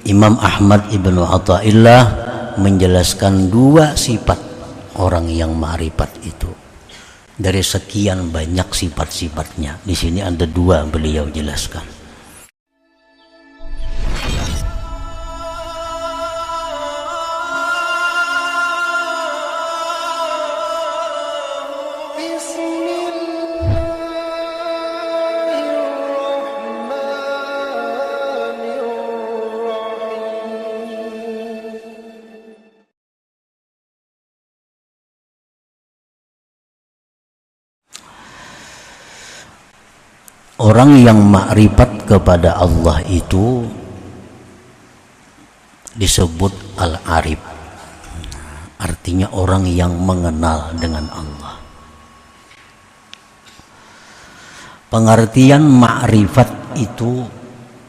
Imam Ahmad Ibnu Athaillah menjelaskan dua sifat orang yang ma'rifat itu. Dari sekian banyak sifat-sifatnya, di sini ada dua beliau jelaskan. Orang yang ma'rifat kepada Allah itu disebut al-arif. Artinya orang yang mengenal dengan Allah. Pengertian ma'rifat itu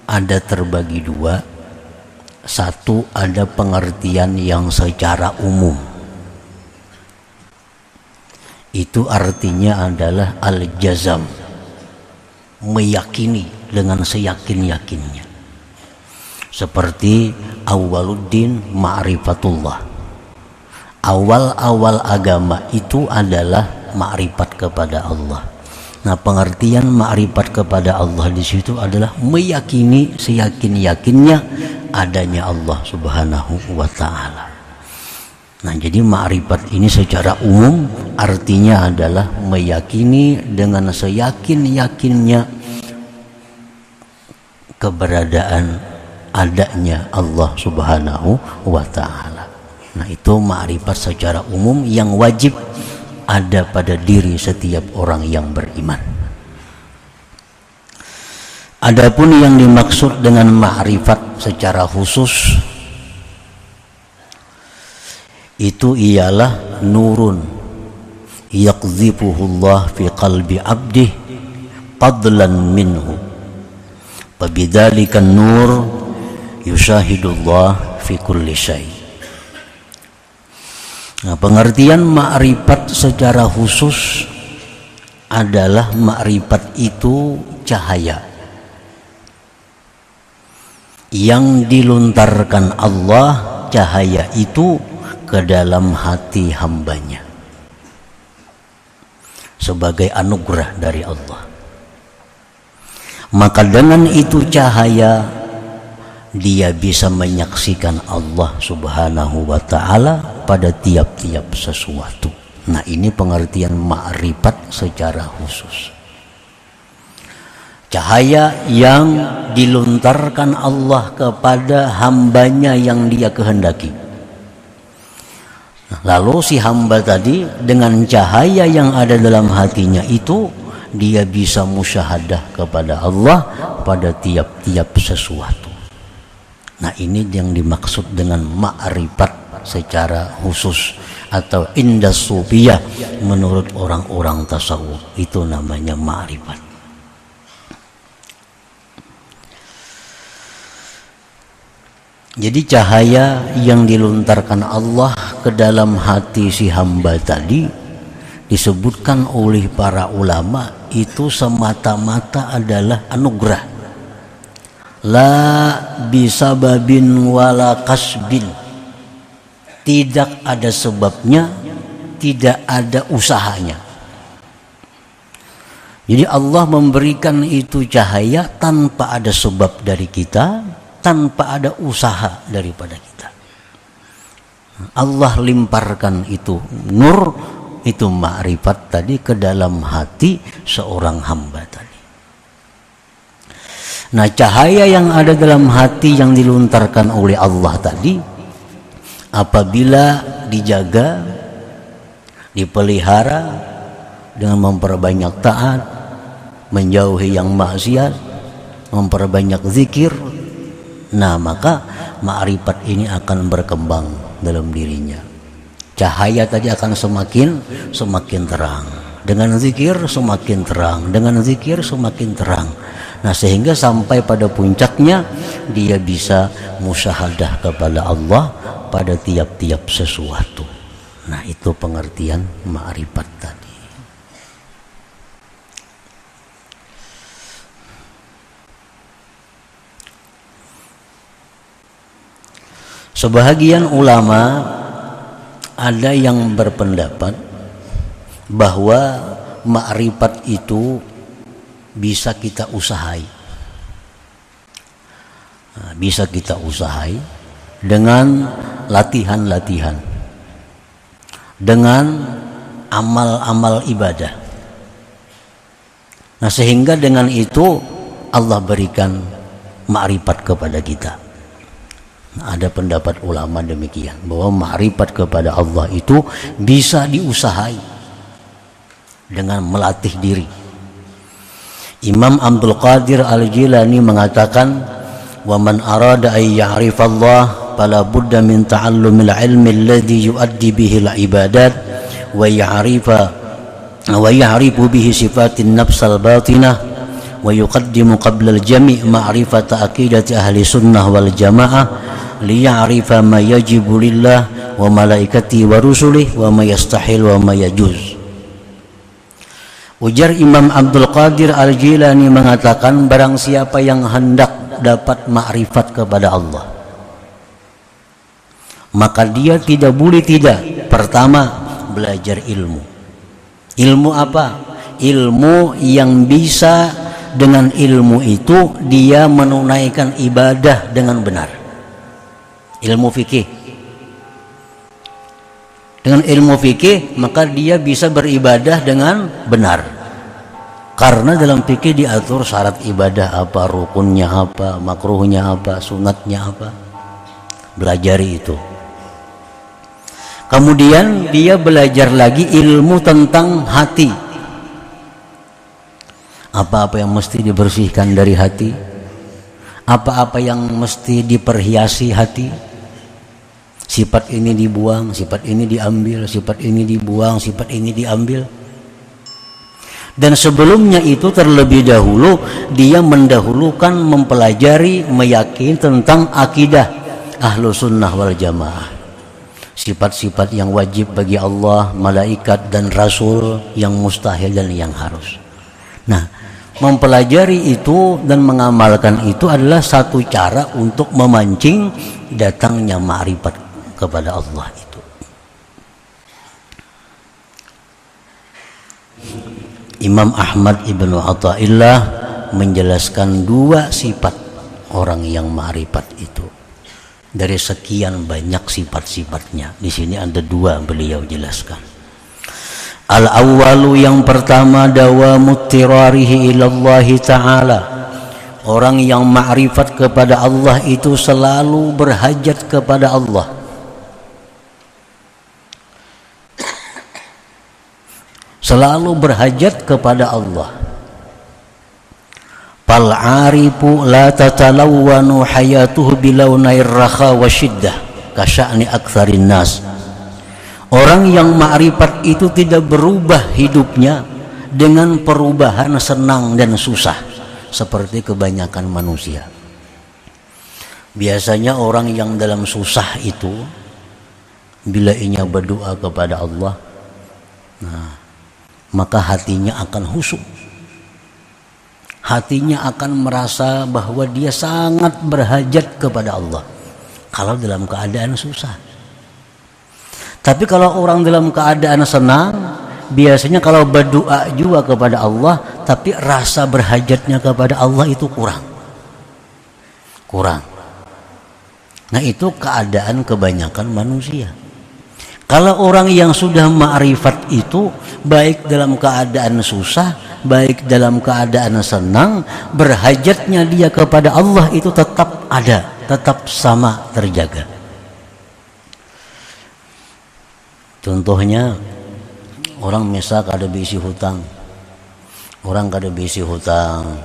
ada terbagi dua. Satu, ada pengertian yang secara umum. Itu artinya adalah al-jazam, meyakini dengan seyakin-yakinnya. Seperti awwaluddin ma'rifatullah. Awal-awal agama itu adalah ma'rifat kepada Allah. Nah, pengertian ma'rifat kepada Allah di situ adalah meyakini seyakin-yakinnya adanya Allah Subhanahu wa ta'ala. Nah, jadi ma'rifat ini secara umum artinya adalah meyakini dengan seyakin-yakinnya keberadaan adanya Allah Subhanahu wa ta'ala. Nah, itu ma'rifat secara umum yang wajib ada pada diri setiap orang yang beriman. Adapun yang dimaksud dengan ma'rifat secara khusus itu ialah nurun yaqdhifuhullah fi qalbi abdih fadlan minhu fabidzalika nur yushahidullah fi kulli syai'. Nah, pengertian ma'rifat secara khusus adalah ma'rifat itu cahaya yang dilontarkan Allah, cahaya itu ke dalam hati hambanya sebagai anugerah dari Allah. Maka dengan itu cahaya dia bisa menyaksikan Allah Subhanahu wa ta'ala pada tiap-tiap sesuatu. Nah, ini pengertian ma'rifat secara khusus. Cahaya yang dilontarkan Allah kepada hambanya yang dia kehendaki. Lalu si hamba tadi dengan cahaya yang ada dalam hatinya itu dia bisa musyahadah kepada Allah pada tiap-tiap sesuatu. Nah, ini yang dimaksud dengan ma'rifat secara khusus atau indah sufiyah menurut orang-orang tasawuf, itu namanya ma'rifat. Jadi cahaya yang dilontarkan Allah ke dalam hati si hamba tadi disebutkan oleh para ulama itu semata-mata adalah anugerah. La bisababin wala kasbin. Tidak ada sebabnya, tidak ada usahanya. Jadi Allah memberikan itu cahaya tanpa ada sebab dari kita, tanpa ada usaha daripada kita. Allah limparkan itu nur, itu ma'rifat tadi ke dalam hati seorang hamba tadi. Nah, cahaya yang ada dalam hati yang dilontarkan oleh Allah tadi, apabila dijaga, dipelihara dengan memperbanyak taat, menjauhi yang maksiat, memperbanyak zikir, nah maka ma'rifat ini akan berkembang dalam dirinya. Cahaya tadi akan semakin terang. Dengan zikir semakin terang, dengan zikir semakin terang. Nah, sehingga sampai pada puncaknya dia bisa musyahadah kepada Allah pada tiap-tiap sesuatu. Nah, itu pengertian ma'rifat tadi. Sebahagian ulama ada yang berpendapat bahwa ma'rifat itu bisa kita usahai. Bisa kita usahai dengan latihan-latihan, dengan amal-amal ibadah. Nah, sehingga dengan itu Allah berikan ma'rifat kepada kita. Nah, ada pendapat ulama demikian, bahwa ma'rifat kepada Allah itu bisa diusahai dengan melatih diri. Imam Abdul Qadir Al-Jilani mengatakan, wa man arada ay ya'rifallah fala budda min ta'allumil ilmi alladhi yuaddi bihi al-ibadat wa ya'rifu bihi sifatin nafsal batinah wa yuqaddimu qabla al-jami' ma'rifata aqidati ahli sunnah wal jamaah liya'rifa ma yajibu lillah wa malaikati wa rusulih wa ma yastahil wa ma yajuz. Ujar Imam Abdul Qadir Al-Jilani mengatakan, barang siapa yang hendak dapat makrifat kepada Allah, maka dia tidak boleh tidak pertama belajar ilmu. Ilmu apa? Ilmu yang bisa dengan ilmu itu dia menunaikan ibadah dengan benar. Ilmu fikih. Dengan ilmu fikih maka dia bisa beribadah dengan benar. Karena dalam fikih diatur syarat ibadah apa, rukunnya apa, makruhnya apa, sunatnya apa. Belajari itu. Kemudian dia belajar lagi ilmu tentang hati. Apa-apa yang mesti dibersihkan dari hati, apa-apa yang mesti diperhiasi hati. Sifat ini dibuang, sifat ini diambil, sifat ini dibuang, sifat ini diambil. Dan sebelumnya itu terlebih dahulu dia mendahulukan mempelajari, meyakini tentang akidah Ahlus Sunnah wal Jamaah. Sifat-sifat yang wajib bagi Allah, malaikat dan Rasul, yang mustahil dan yang harus. Nah, mempelajari itu dan mengamalkan itu adalah satu cara untuk memancing datangnya ma'rifat kepada Allah itu. Imam Ahmad Ibnu Athaillah menjelaskan dua sifat orang yang ma'rifat itu. Dari sekian banyak sifat-sifatnya, di sini ada dua beliau jelaskan. Al-awwalu, yang pertama, dawamut tirarihi ilallahi ta'ala. Orang yang ma'rifat kepada Allah itu selalu berhajat kepada Allah. Selalu berhajat kepada Allah. Fal arifu la tatalawwanu hayatuhu bilaunair rakha wa syiddah kasya'ni aktsarin nas. Orang yang ma'rifat itu tidak berubah hidupnya dengan perubahan senang dan susah seperti kebanyakan manusia. Biasanya orang yang dalam susah itu bila ia berdoa kepada Allah, maka hatinya akan khusyuk. Hatinya akan merasa bahwa dia sangat berhajat kepada Allah kalau dalam keadaan susah. Tapi kalau orang dalam keadaan senang, biasanya kalau berdoa juga kepada Allah, tapi rasa berhajatnya kepada Allah itu kurang. Nah, itu keadaan kebanyakan manusia. Kalau orang yang sudah ma'rifat itu, baik dalam keadaan susah, baik dalam keadaan senang, berhajatnya dia kepada Allah itu tetap ada, tetap sama terjaga. Contohnya, orang misal kada bisi hutang. Orang kada bisi hutang.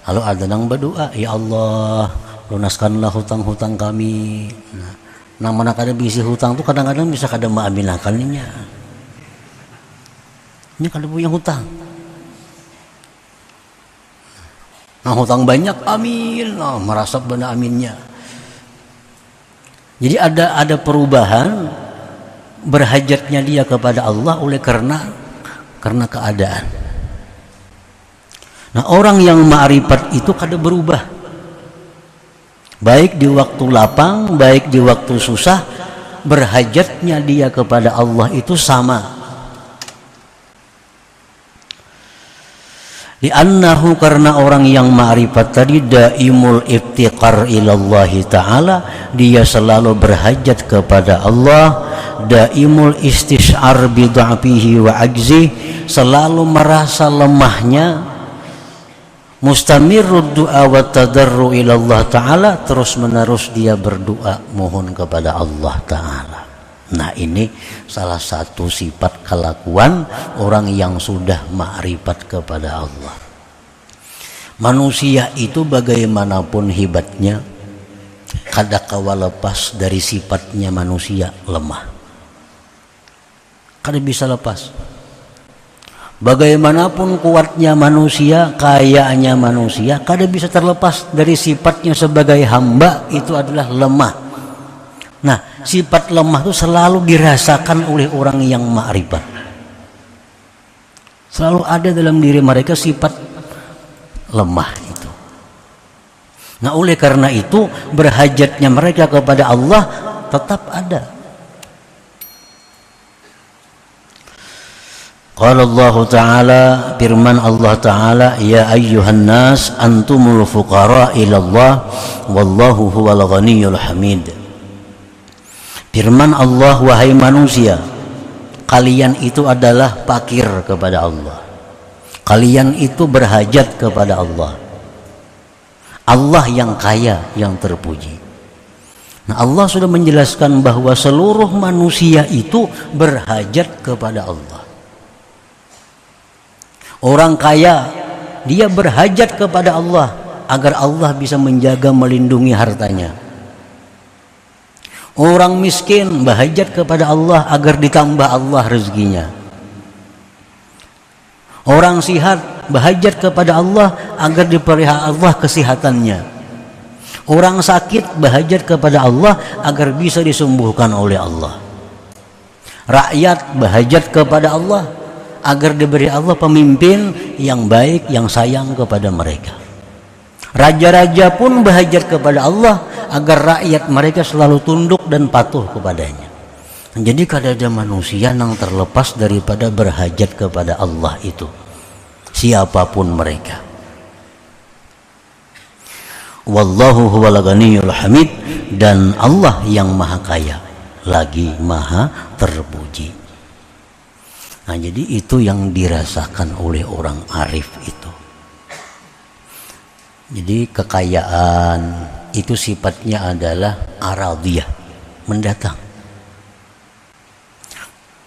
Lalu ada yang berdoa, ya Allah, lunaskanlah hutang-hutang kami. Nah, mana kada bisi hutang tuh kadang-kadang bisa kada maaminakannya. Ini kada punya hutang. Nah, hutang banyak, amin. Nah, merasap benar aminnya. Jadi ada perubahan berhajatnya dia kepada Allah oleh karena keadaan. Nah, orang yang ma'rifat itu kada berubah. Baik di waktu lapang, baik di waktu susah, berhajatnya dia kepada Allah itu sama. Li'annahu, karena orang yang ma'rifat tadi daimul iftiqar ilallahi ta'ala, dia selalu berhajat kepada Allah, daimul istish'ar bid'afihi wa ajzi, selalu merasa lemahnya, mustamirud du'a wa tadarru ilallah ta'ala, terus menerus dia berdoa mohon kepada Allah ta'ala. Nah, ini salah satu sifat kelakuan orang yang sudah ma'rifat kepada Allah. Manusia itu bagaimanapun hebatnya, kadangkala lepas dari sifatnya manusia lemah. Kada bisa lepas. Bagaimanapun kuatnya manusia, kayanya manusia, kada bisa terlepas dari sifatnya sebagai hamba, itu adalah lemah. Nah, sifat lemah itu selalu dirasakan oleh orang yang ma'rifat. Selalu ada dalam diri mereka sifat lemah itu. Nah, oleh karena itu berhajatnya mereka kepada Allah tetap ada. Qala Allah Ta'ala, firman Allah Ta'ala, ya ayyuhan nas antumul fuqara ilallah wallahu huwal ghaniyul hamid. Firman Allah, wahai manusia, kalian itu adalah fakir kepada Allah. Kalian itu berhajat kepada Allah. Allah yang kaya, yang terpuji. Nah, Allah sudah menjelaskan bahwa seluruh manusia itu berhajat kepada Allah. Orang kaya, dia berhajat kepada Allah agar Allah bisa menjaga, melindungi hartanya. Orang miskin berhajat kepada Allah agar ditambah Allah rezekinya. Orang sihat berhajat kepada Allah agar dipelihara Allah kesehatannya. Orang sakit berhajat kepada Allah agar bisa disembuhkan oleh Allah. Rakyat berhajat kepada Allah agar diberi Allah pemimpin yang baik, yang sayang kepada mereka. Raja-raja pun berhajat kepada Allah agar rakyat mereka selalu tunduk dan patuh kepadanya. Jadi kada ada manusia yang terlepas daripada berhajat kepada Allah itu, siapapun mereka. Wallahu huwal ghaniyul hamid, dan Allah yang maha kaya lagi maha terpuji. Nah, jadi itu yang dirasakan oleh orang arif itu. Jadi kekayaan itu sifatnya adalah aradiyah, mendatang.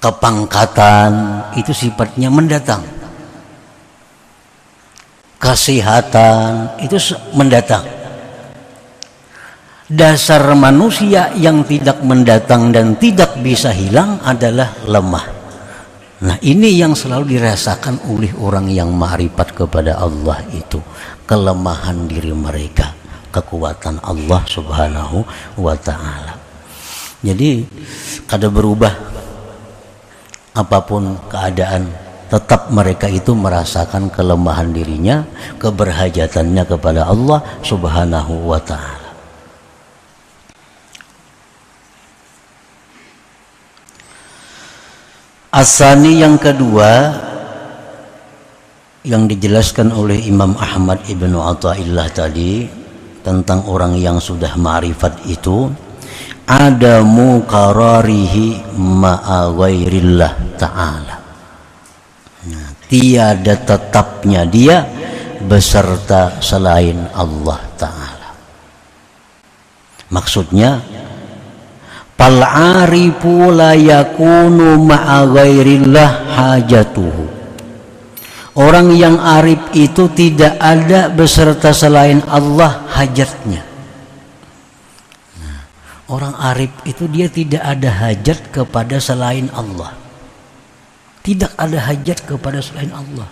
Kepangkatan itu sifatnya mendatang. Kesehatan itu mendatang. Dasar manusia yang tidak mendatang dan tidak bisa hilang adalah lemah. Nah, ini yang selalu dirasakan oleh orang yang ma'rifat kepada Allah itu, kelemahan diri mereka, kekuatan Allah Subhanahu wa ta'ala. Jadi kada berubah apapun keadaan, tetap mereka itu merasakan kelemahan dirinya, keberhajatannya kepada Allah Subhanahu wa ta'ala. Asani yang kedua yang dijelaskan oleh Imam Ahmad Ibnu Athaillah tadi tentang orang yang sudah ma'rifat itu, adamu qararihi ma'a ghairillah ta'ala. Nah, tiada tetapnya dia beserta selain Allah ta'ala. Maksudnya, fal arifu la yakunu ma'a ghairillah hajatuhu. Orang yang arif itu tidak ada beserta selain Allah hajatnya. Nah, orang arif itu dia tidak ada hajat kepada selain Allah. Tidak ada hajat kepada selain Allah.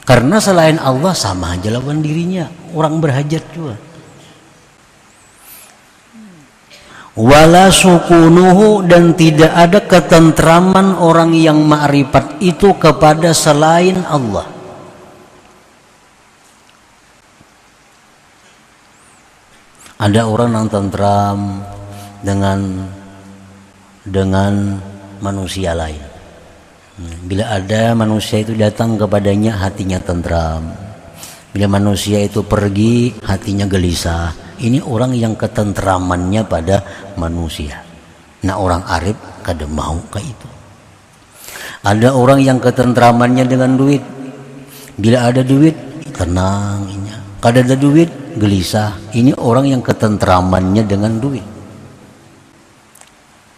Karena selain Allah sama aja lawan dirinya, orang berhajat juga. Wala sukunuhu, dan tidak ada ketentraman orang yang ma'rifat itu kepada selain Allah. Ada orang yang tentram dengan manusia lain. Bila ada manusia itu datang kepadanya, hatinya tentram. Bila manusia itu pergi, hatinya gelisah. Ini orang yang ketentramannya pada manusia. Nah, orang arif kada mau kayak itu. Ada orang yang ketentramannya dengan duit. Bila ada duit, tenang. Kada ada duit, gelisah. Ini orang yang ketentramannya dengan duit.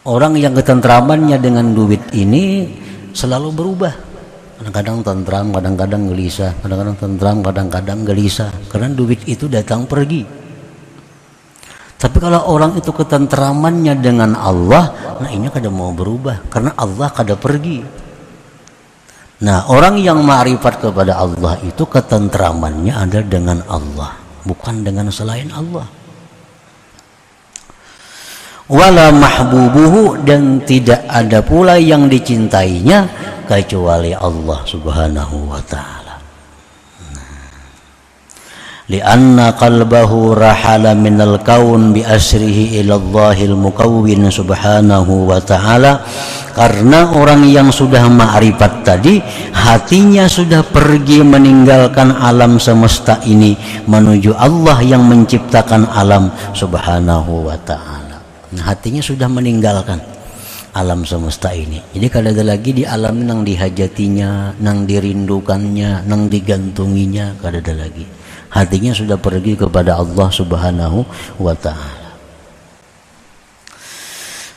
Orang yang ketentramannya dengan duit ini selalu berubah. Kadang-kadang tentram, kadang-kadang gelisah. Kadang-kadang tentram, kadang-kadang gelisah. Karena duit itu datang pergi. Tapi kalau orang itu ketentramannya dengan Allah, nah ini kada mau berubah. Karena Allah kada pergi. Nah, orang yang ma'rifat kepada Allah itu ketentramannya ada dengan Allah, bukan dengan selain Allah. Wala mahbubuhu, dan tidak ada pula yang dicintainya kecuali Allah Subhanahu wa ta'ala. Lianna qalbahu rahala minal kaun bi asrihi ila Allahil mukawwin Subhanahu wa ta'ala. Karena orang yang sudah ma'rifat tadi, hatinya sudah pergi meninggalkan alam semesta ini menuju Allah yang menciptakan alam Subhanahu wa ta'ala. Nah, hatinya sudah meninggalkan alam semesta ini. Jadi kada ada lagi di alam nang dihajatinya, nang dirindukannya, nang digantunginya, kada ada lagi. Hatinya sudah pergi kepada Allah Subhanahu wa ta'ala.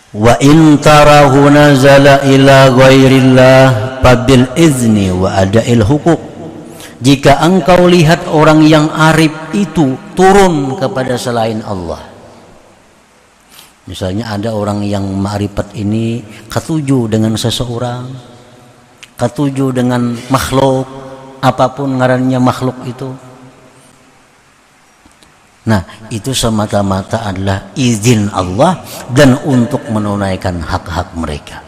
Wa in tarahu nazala ila ghairillah fabil izni wa ada'il hukuk. Jika engkau lihat orang yang arif itu turun kepada selain Allah. Misalnya ada orang yang ma'rifat ini ketuju dengan seseorang, ketuju dengan makhluk, apapun ngarannya makhluk itu. Nah, itu semata-mata adalah izin Allah dan untuk menunaikan hak-hak mereka.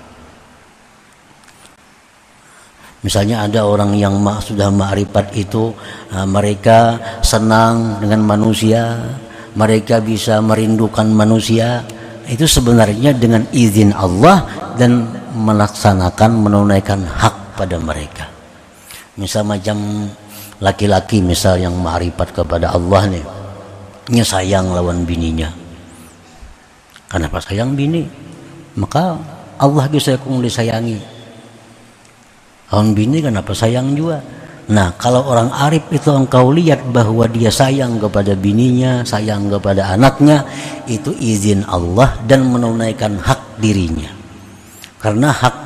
Misalnya ada orang yang sudah ma'rifat itu, mereka senang dengan manusia, mereka bisa merindukan manusia. Itu sebenarnya dengan izin Allah dan melaksanakan, menunaikan hak pada mereka. Misal macam laki-laki misal yang ma'rifat kepada Allah nih, nya sayang lawan bininya. Kenapa sayang bini? Maka Allah bisa kung disayangi. Lawan bini kenapa sayang juga? Nah, kalau orang arif itu engkau lihat bahwa dia sayang kepada bininya, sayang kepada anaknya, itu izin Allah dan menunaikan hak dirinya. Karena hak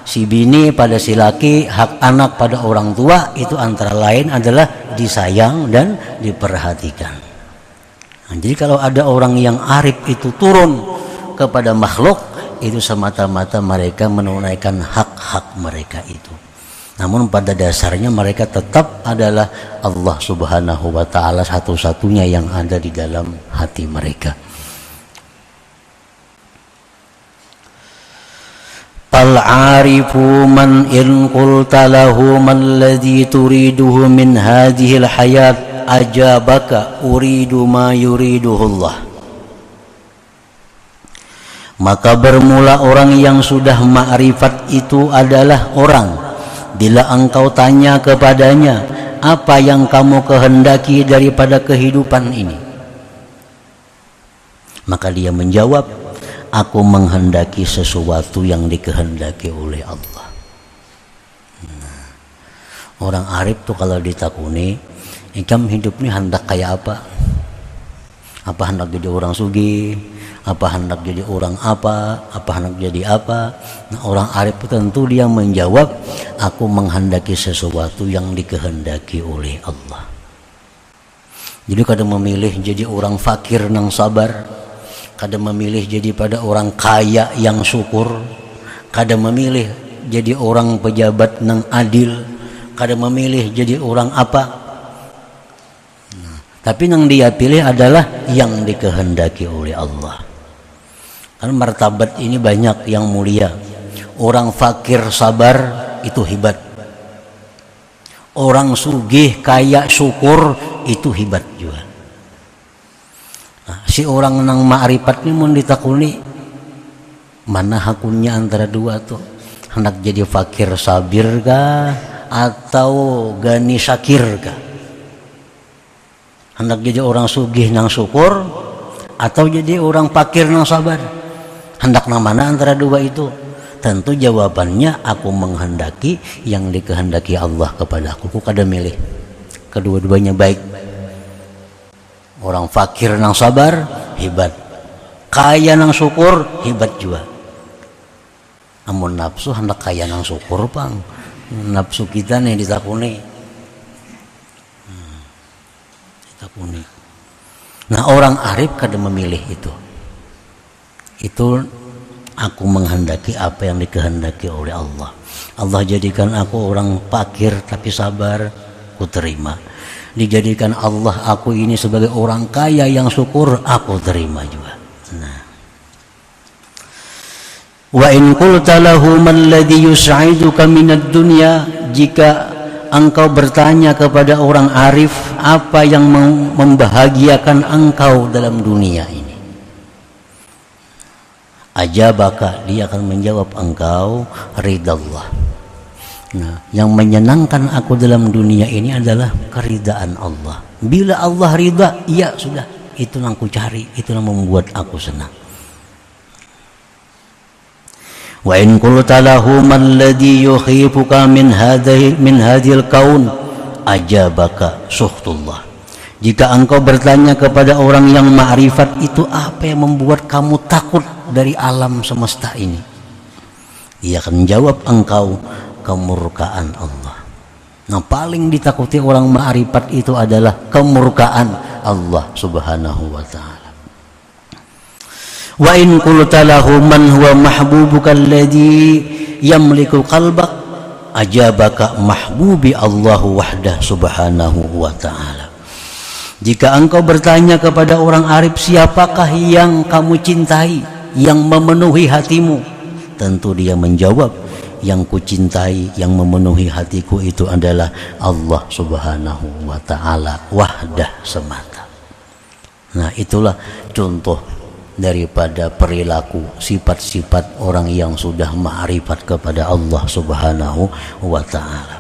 si bini pada si laki, hak anak pada orang tua itu antara lain adalah disayang dan diperhatikan. Nah, jadi kalau ada orang yang arif itu turun kepada makhluk, itu semata-mata mereka menunaikan hak-hak mereka itu. Namun pada dasarnya mereka tetap adalah Allah Subhanahu wa ta'ala satu-satunya yang ada di dalam hati mereka. Fal-arifu man in qulta lahu man ladzi turiduhu min hadhil hayat ajabaka uridu ma yuriduhullah. Maka bermula orang yang sudah ma'rifat itu adalah orang, bila engkau tanya kepadanya, apa yang kamu kehendaki daripada kehidupan ini? Maka dia menjawab, aku menghendaki sesuatu yang dikehendaki oleh Allah. Nah, orang arif tuh kalau ditakuni, ikam hidup ini hendak kayak apa? Apa hendak jadi orang sugih? Apa hendak jadi orang apa? Apa hendak jadi apa? Nah, orang arif tentu dia menjawab, aku menghendaki sesuatu yang dikehendaki oleh Allah. Jadi kadang memilih jadi orang fakir nang sabar, kadang memilih jadi pada orang kaya yang syukur, kadang memilih jadi orang pejabat nang adil, kadang memilih jadi orang apa. Tapi yang dia pilih adalah yang dikehendaki oleh Allah. Karena martabat ini banyak yang mulia. Orang fakir sabar itu hebat. Orang sugih kaya syukur itu hebat juga. Nah, si orang nang ma'rifat ini mun ditakuni mana hakunnya antara dua tuh, hendak jadi fakir sabir kah atau gani syakir kah, hendak jadi orang sugih nang syukur atau jadi orang fakir nang sabar, hendak nang mana antara dua itu? Tentu jawabannya aku menghendaki yang dikehendaki Allah kepada aku kada milih, kedua-duanya baik. Orang fakir nang sabar hebat, kaya nang syukur hebat juga. Amun nafsu hendak kaya nang syukur pang, nafsu kita nih ditakuni. Ditakuni. Nah orang arif kada memilih itu. Itu aku menghendaki apa yang dikehendaki oleh Allah. Allah jadikan aku orang fakir tapi sabar, ku terima. Dijadikan Allah aku ini sebagai orang kaya yang syukur, aku terima juga. Nah, wa in qulta lahu man ladzi yus'iduka minad dunya, jika engkau bertanya kepada orang arif apa yang membahagiakan engkau dalam dunia ini, ajabaka, dia akan menjawab engkau ridallah. Nah, yang menyenangkan aku dalam dunia ini adalah keridaan Allah. Bila Allah ridha, ya sudah, itu yang aku cari, itu yang membuat aku senang. Wa in qulta lahu man ladzi yukhifuka min hadhil kaun, ajabaka suhtullah. Jika engkau bertanya kepada orang yang ma'rifat, itu apa yang membuat kamu takut dari alam semesta ini, ia akan menjawab engkau kemurkaan Allah. Nah paling ditakuti orang ma'rifat itu adalah kemurkaan Allah subhanahu wa ta'ala. Wa in qulta lahu man huwa mahbubuka alladhi yamliku qalbak, ajabaka mahbubi Allah wahdah subhanahu wa ta'ala. Jika engkau bertanya kepada orang arif siapakah yang kamu cintai, yang memenuhi hatimu, tentu dia menjawab yang kucintai, yang memenuhi hatiku itu adalah Allah subhanahu wa ta'ala wahdah semata. Nah itulah contoh daripada perilaku sifat-sifat orang yang sudah ma'rifat kepada Allah subhanahu wa ta'ala.